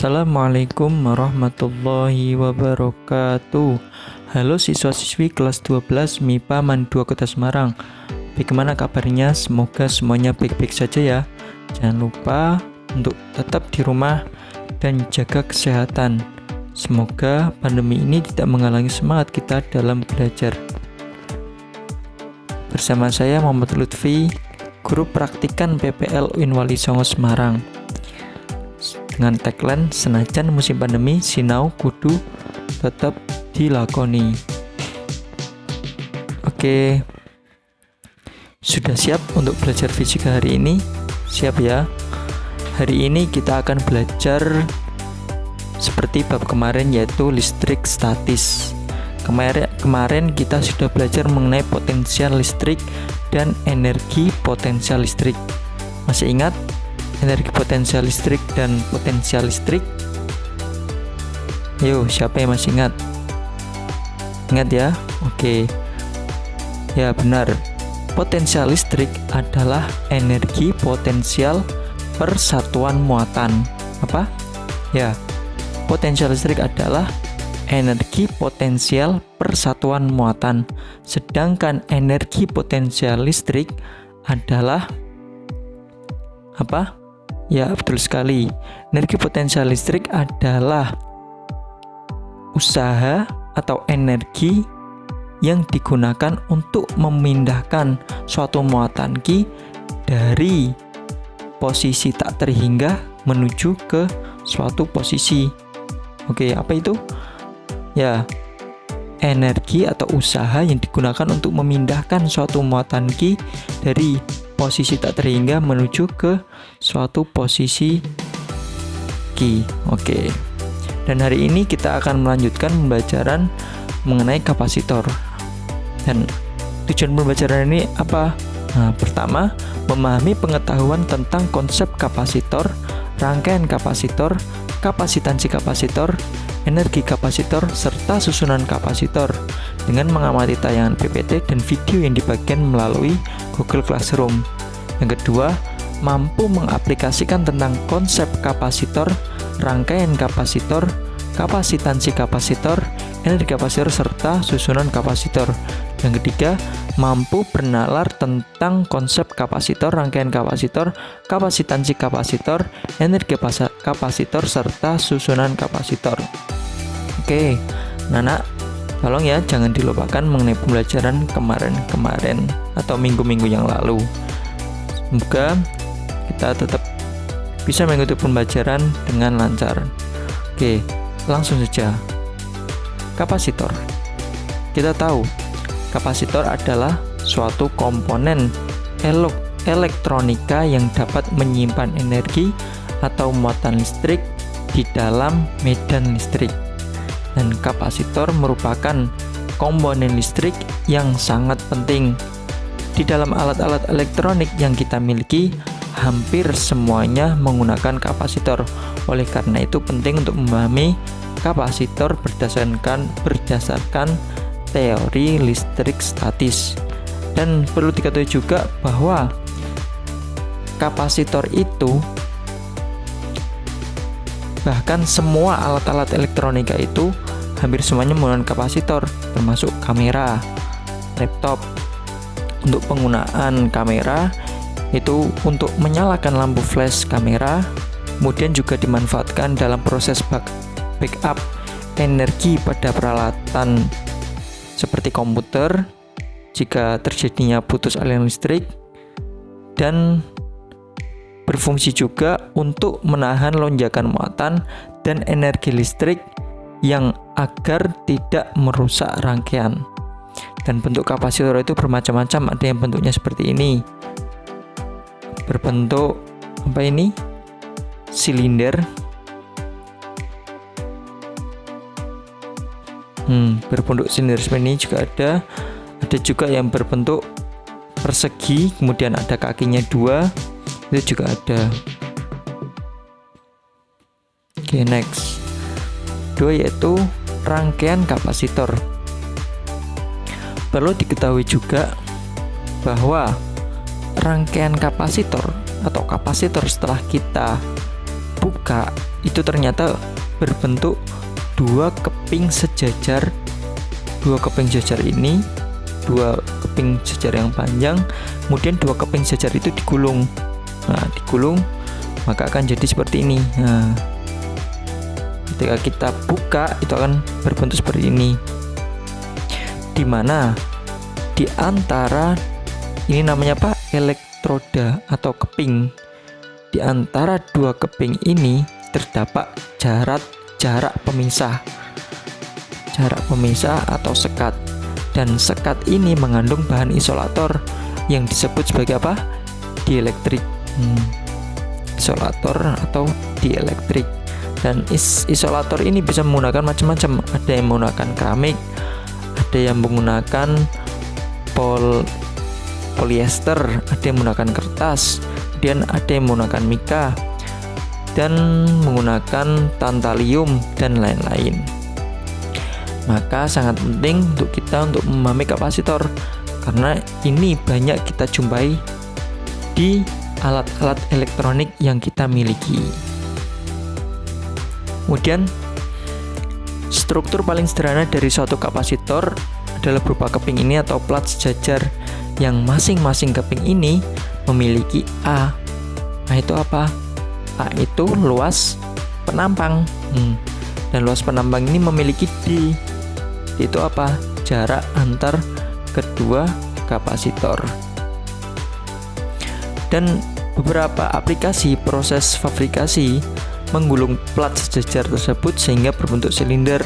Assalamualaikum warahmatullahi wabarakatuh. Halo siswa-siswi kelas 12 MIPA MAN 2 Kota Semarang. Bagaimana kabarnya? Semoga semuanya baik-baik saja ya. Jangan lupa untuk tetap di rumah dan jaga kesehatan. Semoga pandemi ini tidak menghalangi semangat kita dalam belajar. Bersama saya Muhammad Lutfi, Guru Praktikan PPL UIN Wali Songo Semarang. Dengan tagline senajan musim pandemi sinau kudu tetap dilakoni. Oke, sudah siap untuk belajar fisika hari ini? Siap ya. Hari ini kita akan belajar seperti bab kemarin, yaitu listrik statis. Kemarin kita sudah belajar mengenai potensial listrik dan energi potensial listrik. Masih ingat energi potensial listrik dan potensial listrik? Yo, siapa yang masih ingat? Ingat ya? Oke. Ya, benar. Potensial listrik adalah energi potensial per satuan muatan. Apa? Ya. Potensial listrik adalah energi potensial per satuan muatan. Sedangkan energi potensial listrik adalah apa? Ya, betul sekali. Energi potensial listrik adalah usaha atau energi yang digunakan untuk memindahkan suatu muatan Q dari posisi tak terhingga menuju ke suatu posisi. Oke, apa itu? Ya, energi atau usaha yang digunakan untuk memindahkan suatu muatan Q dari posisi tak terhingga menuju ke suatu posisi Q. Oke. Dan hari ini kita akan melanjutkan pembelajaran mengenai kapasitor. Dan tujuan pembelajaran ini apa? Nah, pertama, memahami pengetahuan tentang konsep kapasitor, rangkaian kapasitor, kapasitansi kapasitor, energi kapasitor, serta susunan kapasitor dengan mengamati tayangan PPT dan video yang dibagikan melalui Google Classroom. Yang kedua, mampu mengaplikasikan tentang konsep kapasitor, rangkaian kapasitor, kapasitansi kapasitor, energi kapasitor, serta susunan kapasitor. Yang ketiga, mampu bernalar tentang konsep kapasitor, rangkaian kapasitor, kapasitansi kapasitor, energi kapasitor, serta susunan kapasitor. Oke, Nana, tolong ya jangan dilupakan mengenai pembelajaran kemarin atau minggu-minggu yang lalu. Semoga kita tetap bisa mengikuti pembelajaran dengan lancar. Oke, langsung saja. Kapasitor. Kita tahu, kapasitor adalah suatu komponen elektronika yang dapat menyimpan energi atau muatan listrik di dalam medan listrik. Dan kapasitor merupakan komponen listrik yang sangat penting. Di dalam alat-alat elektronik yang kita miliki, hampir semuanya menggunakan kapasitor. Oleh karena itu penting untuk memahami kapasitor berdasarkan teori listrik statis. Dan perlu diketahui juga bahwa kapasitor itu, bahkan semua alat-alat elektronika itu hampir semuanya menggunakan kapasitor, termasuk kamera, laptop. Untuk penggunaan kamera itu untuk menyalakan lampu flash kamera, kemudian juga dimanfaatkan dalam proses backup energi pada peralatan seperti komputer jika terjadinya putus aliran listrik, dan berfungsi juga untuk menahan lonjakan muatan dan energi listrik yang agar tidak merusak rangkaian. Dan bentuk kapasitor itu bermacam-macam, ada yang bentuknya seperti ini, berbentuk apa ini? Silinder. Berbentuk silinder seperti ini juga ada juga yang berbentuk persegi, kemudian ada kakinya 2, itu juga ada. Oke, next. 2 yaitu rangkaian kapasitor. Perlu diketahui juga bahwa rangkaian kapasitor atau kapasitor setelah kita buka itu ternyata berbentuk dua keping sejajar. Dua keping sejajar ini, dua keping sejajar yang panjang, kemudian dua keping sejajar itu digulung. Nah, digulung maka akan jadi seperti ini. Nah, ketika kita buka itu akan berbentuk seperti ini, dimana di antara ini namanya apa? Elektroda atau keping. Di antara dua keping ini terdapat jarak pemisah. Jarak pemisah atau sekat. Dan sekat ini mengandung bahan isolator yang disebut sebagai apa? Dielektrik. Isolator atau dielektrik. Dan isolator ini bisa menggunakan macam-macam. Ada yang menggunakan keramik, ada yang menggunakan polyester, ada yang menggunakan kertas, kemudian ada yang menggunakan mika, dan menggunakan tantalium dan lain-lain. Maka sangat penting untuk kita untuk memahami kapasitor, karena ini banyak kita jumpai di alat-alat elektronik yang kita miliki. Kemudian struktur paling sederhana dari suatu kapasitor adalah berupa keping ini atau plat sejajar yang masing-masing keping ini memiliki A. Nah, itu apa? A itu luas penampang. Dan luas penampang ini memiliki D. D itu apa? Jarak antar kedua kapasitor. Dan beberapa aplikasi proses fabrikasi menggulung plat sejajar tersebut sehingga berbentuk silinder,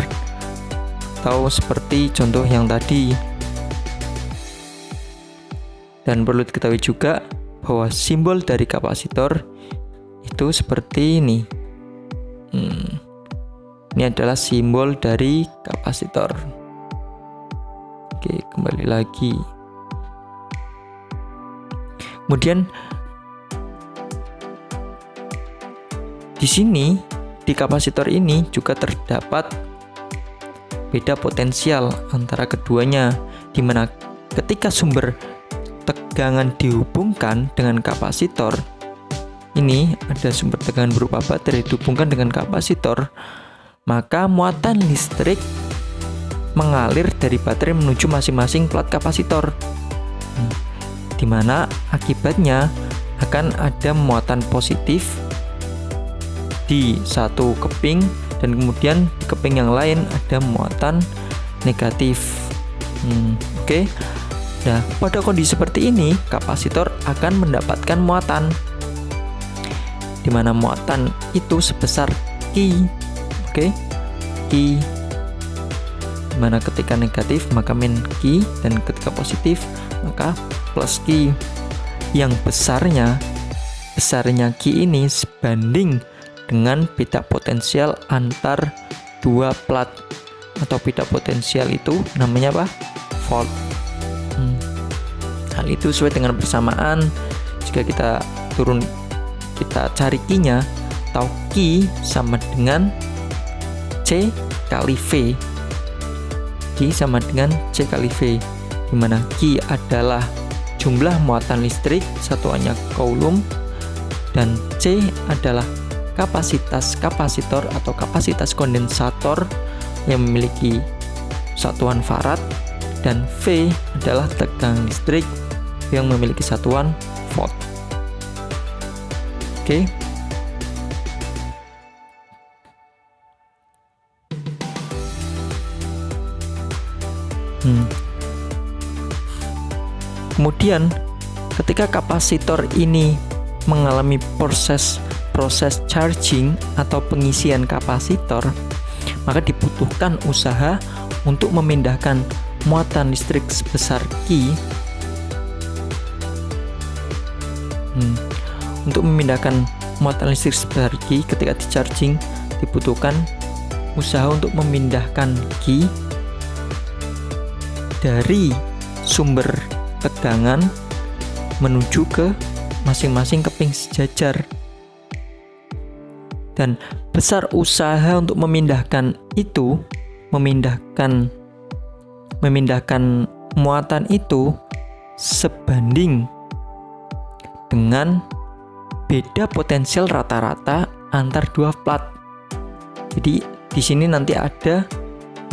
atau seperti contoh yang tadi. Dan perlu diketahui juga bahwa simbol dari kapasitor itu seperti ini. Ini adalah simbol dari kapasitor. Oke, kembali lagi. Kemudian di sini di kapasitor ini juga terdapat beda potensial antara keduanya, di mana ketika sumber tegangan dihubungkan dengan kapasitor, ini ada sumber tegangan berupa baterai dihubungkan dengan kapasitor, maka muatan listrik mengalir dari baterai menuju masing-masing plat kapasitor, di mana akibatnya akan ada muatan positif di satu keping, dan kemudian di keping yang lain ada muatan negatif. Oke. Nah, pada kondisi seperti ini kapasitor akan mendapatkan muatan, di mana muatan itu sebesar Q. Oke. Q. Dimana ketika negatif maka min Q, dan ketika positif maka plus Q. Yang besarnya Q ini sebanding dengan beda potensial antar dua plat, atau beda potensial itu namanya apa? Volt. Hal itu sesuai dengan persamaan. Jika kita cari Q-nya, atau Q sama dengan C kali V. Q sama dengan C kali V, di mana Q adalah jumlah muatan listrik, satuannya coulomb, dan C adalah kapasitas kapasitor atau kapasitas kondensator yang memiliki satuan farad, dan V adalah tegangan listrik yang memiliki satuan volt. Oke. Kemudian ketika kapasitor ini mengalami proses charging atau pengisian kapasitor, maka dibutuhkan usaha untuk memindahkan muatan listrik sebesar Q. Untuk memindahkan muatan listrik sebesar Q ketika di charging, dibutuhkan usaha untuk memindahkan Q dari sumber tegangan menuju ke masing-masing keping sejajar. Dan besar usaha untuk memindahkan muatan itu sebanding dengan beda potensial rata-rata antar dua plat. Jadi di sini nanti ada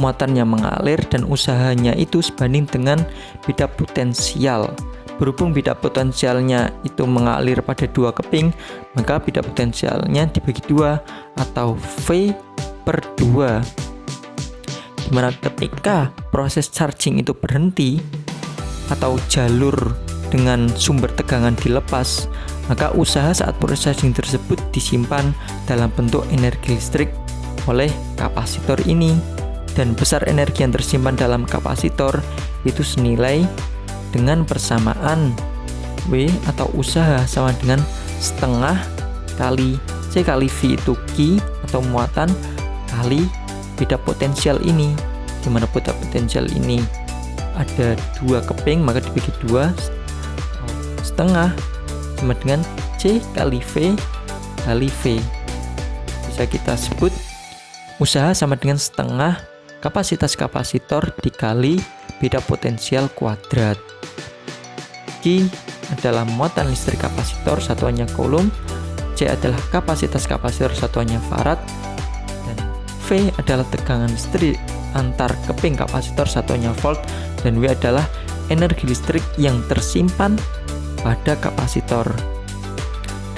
muatan yang mengalir dan usahanya itu sebanding dengan beda potensial. Berhubung beda potensialnya itu mengalir pada dua keping, maka beda potensialnya dibagi dua atau V/2. Dimana ketika proses charging itu berhenti atau jalur dengan sumber tegangan dilepas, maka usaha saat proses charging tersebut disimpan dalam bentuk energi listrik oleh kapasitor ini, dan besar energi yang tersimpan dalam kapasitor itu senilai dengan persamaan W atau usaha sama dengan setengah kali C kali V itu Q atau muatan kali beda potensial ini, dimana beda potensial ini ada dua keping maka dibagi dua, setengah sama dengan C kali V kali V. Bisa kita sebut usaha sama dengan setengah kapasitas kapasitor dikali beda potensial kuadrat. Q adalah muatan listrik kapasitor satuannya coulomb, C adalah kapasitas kapasitor satuannya farad, dan V adalah tegangan listrik antar keping kapasitor satuannya volt, dan W adalah energi listrik yang tersimpan pada kapasitor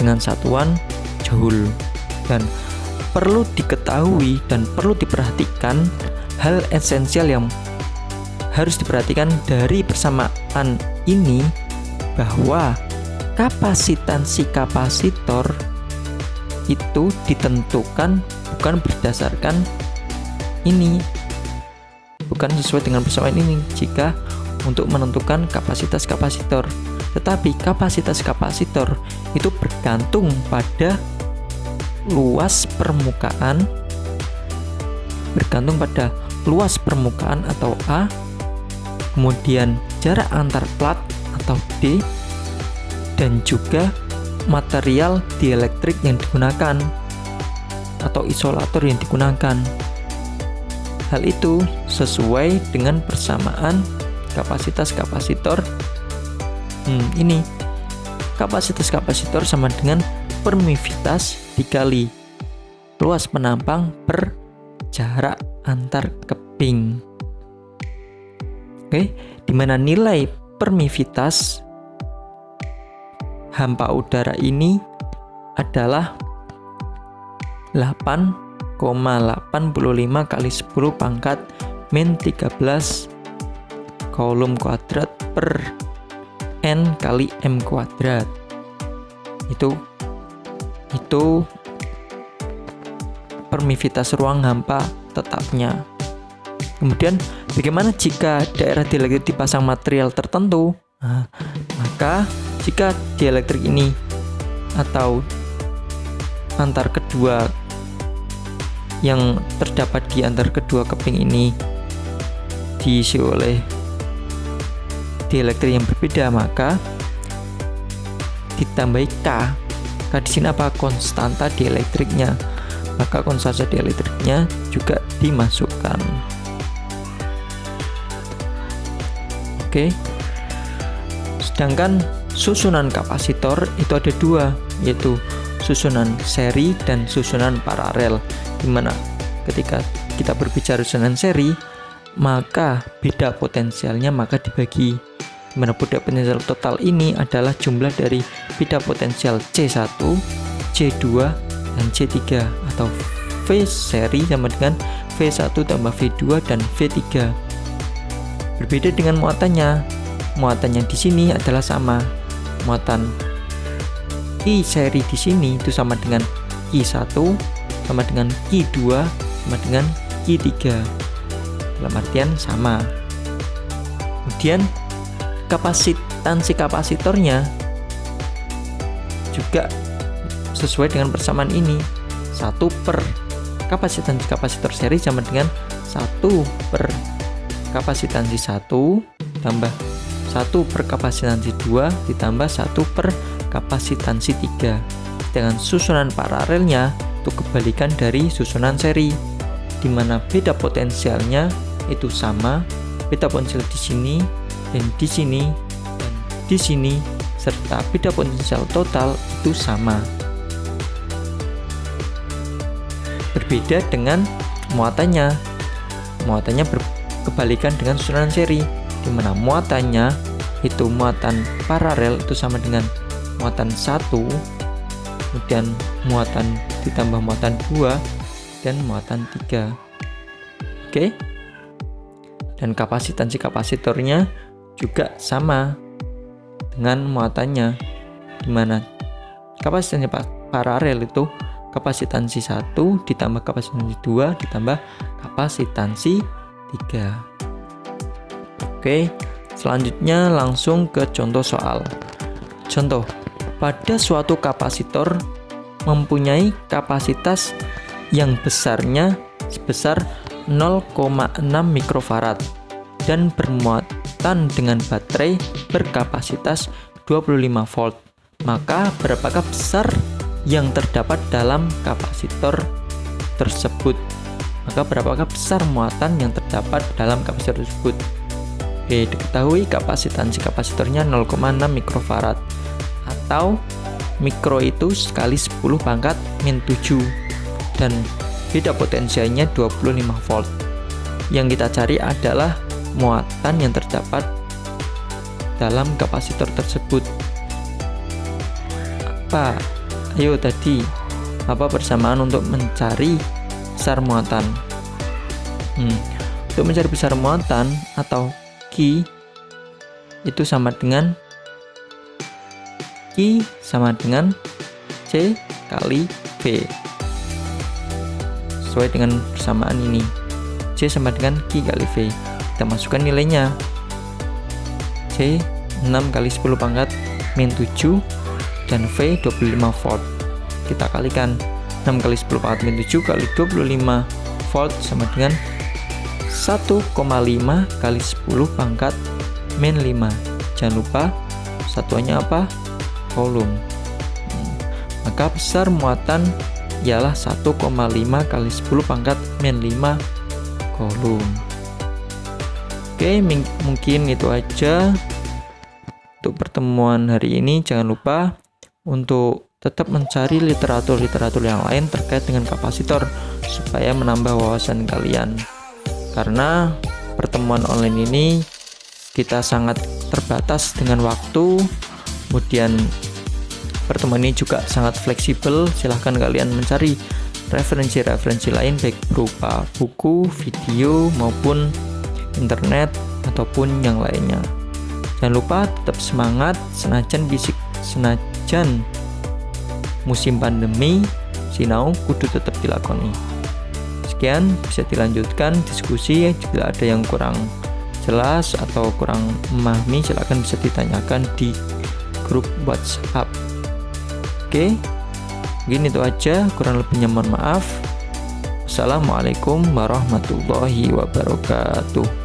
dengan satuan joule. Dan perlu diketahui dan perlu diperhatikan hal esensial yang harus diperhatikan dari persamaan ini, bahwa kapasitansi kapasitor itu ditentukan bukan berdasarkan ini, bukan sesuai dengan persamaan ini jika untuk menentukan kapasitas kapasitor, tetapi kapasitas kapasitor itu bergantung pada luas permukaan, atau A, kemudian jarak antar plat atau D, dan juga material dielektrik yang digunakan atau isolator yang digunakan. Hal itu sesuai dengan persamaan kapasitas kapasitor. Ini kapasitas kapasitor sama dengan permisivitas dikali luas penampang per jarak antar keping. Oke, dimana nilai permisivitas hampa udara ini adalah 8,85 kali 10 pangkat min 13 coulomb kuadrat per N kali M kuadrat. Itu permisivitas ruang hampa tetapnya. Kemudian bagaimana jika daerah dielektrik dipasang material tertentu? Maka jika dielektrik ini atau antar kedua yang terdapat di antar kedua keping ini diisi oleh dielektrik yang berbeda, maka ditambahi K. K di sini apa? Konstanta dielektriknya. Maka konstanta dielektriknya juga dimasukkan. Oke. Sedangkan susunan kapasitor itu ada dua, yaitu susunan seri dan susunan paralel. Dimana ketika kita berbicara susunan seri, maka beda potensialnya maka dibagi. Dimana beda potensial total ini adalah jumlah dari beda potensial C1, C2, dan C3, atau V seri sama dengan V1 tambah V2 dan V3. Berbeda dengan muatannya. Muatannya di sini adalah sama. Muatan Q seri di sini itu sama dengan Q1, sama dengan Q2, sama dengan Q3. Dalam artian sama. Kemudian kapasitansi kapasitornya juga sesuai dengan persamaan ini. 1 per kapasitansi kapasitor seri sama dengan 1 per kapasitansi 1 tambah 1 per kapasitansi 2 ditambah 1 per kapasitansi 3. Dengan susunan paralelnya itu kebalikan dari susunan seri, di mana beda potensialnya itu sama, beda potensial di sini dan di sini dan di sini, serta beda potensial total itu sama. Berbeda dengan muatannya. Muatannya berkebalikan dengan susunan seri, di mana muatannya itu muatan paralel itu sama dengan muatan 1, kemudian muatan ditambah muatan 2 dan muatan 3. Oke. Dan kapasitansi kapasitornya juga sama dengan muatannya, di mana kapasitansi paralel itu kapasitansi 1 ditambah kapasitansi 2 ditambah kapasitansi 3. Oke, selanjutnya langsung ke contoh soal. Contoh, pada suatu kapasitor mempunyai kapasitas yang besarnya sebesar 0,6 mikrofarad dan bermuatan dengan baterai berkapasitas 25 volt. Maka berapakah besar yang terdapat dalam kapasitor tersebut? Maka berapakah besar muatan yang terdapat dalam kapasitor tersebut? Oke, diketahui kapasitansi kapasitornya 0,6 mikrofarad, atau mikro itu sekali 10 pangkat min 7, dan beda potensialnya 25 volt. Yang kita cari adalah muatan yang terdapat dalam kapasitor tersebut. Ayo tadi apa persamaan untuk mencari besar muatan? Untuk mencari besar muatan atau Q itu sama dengan C kali V. Sesuai dengan persamaan ini, C sama dengan Q kali V. Kita masukkan nilainya. C 6 kali 10 pangkat min 7 dan V 25 volt. Kita kalikan 6 kali 10 pangkat min 7 kali 25 volt sama dengan 1,5 kali 10 pangkat min 5. Jangan lupa satuannya apa? Coulomb. Maka besar muatan ialah 1,5 kali 10 pangkat min 5 Coulomb. Oke, mungkin itu aja untuk pertemuan hari ini. Jangan lupa untuk tetap mencari literatur yang lain terkait dengan kapasitor supaya menambah wawasan kalian. Karena pertemuan online ini kita sangat terbatas dengan waktu, kemudian pertemuan ini juga sangat fleksibel. Silahkan kalian mencari referensi-referensi lain baik berupa buku, video, maupun internet ataupun yang lainnya. Jangan lupa tetap semangat, senajan musim pandemi sinau kudu tetap dilakoni. Sekian, bisa dilanjutkan diskusi. Jika ada yang kurang jelas atau kurang memahami, silakan bisa ditanyakan di grup WhatsApp. Oke, mungkin itu aja, kurang lebihnya mohon maaf. Assalamualaikum warahmatullahi wabarakatuh.